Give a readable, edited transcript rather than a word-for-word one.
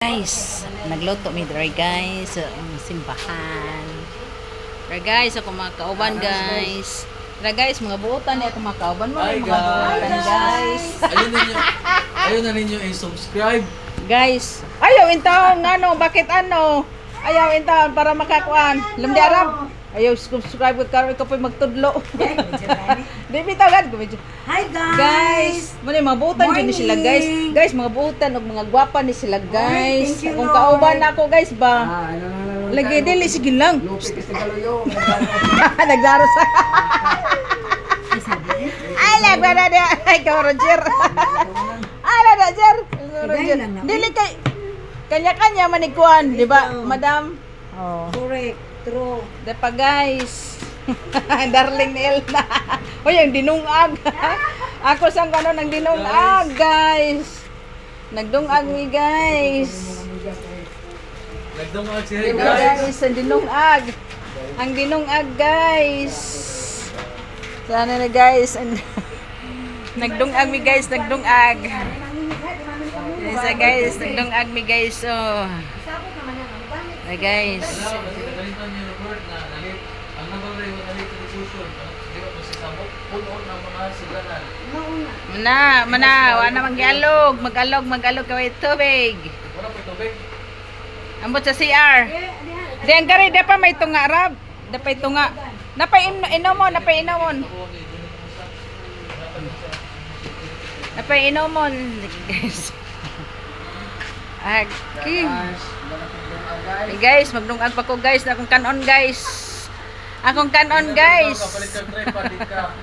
Guys, nagluto mi dry guys sa simbahan. Dry guys, ako mga kauban guys. Dry guys, mga buotan ni ako mga kauban mo Hi, mga buotan guys. Ayun na ninyo i-subscribe. Guys, ayaw intawon ano, bakit ano? Ayaw intawon para makakuan. Lamdi Arab. Ayaw subscribe ko karon ko po'y magtudlo. Di bitagan ko medyo. Hi guys! Guys, muna mga buutan dyan ni sila guys. Guys, mga buutan og mga gwapa ni sila guys. Thank you, Kung Lord. kauban ako guys ba. Lagi dili sige lang. Naglaro sa. Ay, nagbara dia. Ay, ka Roger. Ay, na Roger. Roger. lang na. Dili kay kanya-kanya manikuan, di ba, madam? Oh. Correct. True. Depa guys. Darling ni Elna. Uy, ang dinungag. Ako sang kanon ng dinungag, guys. Nagdungag mi, guys. Nagdungag si Diba, guys. guys, ang dinungag. Ang dinungag, guys. Sana na, guys. Nagdungag mi, guys. Nagdungag. Isa, guys. Nagdungag mi, guys. Oh. Ay, guys. Ganito niyo Robert na nalit. Ang number rin mo nalit sa diskusyon. Di ba kung si Sabok puno ng mga siganan. Mana, wala mag-alog. Mag-alog kaway tubig. Wala pa tubig. Ambot sa CR. Di ang gari, da pa may tunga, Rab. Da pa tunga. Napay inomon. Napay inomon. Guys. Aki. Hey guys, magdungag pa ko guys. Akong kanon guys. Kapalit ka tripod ka.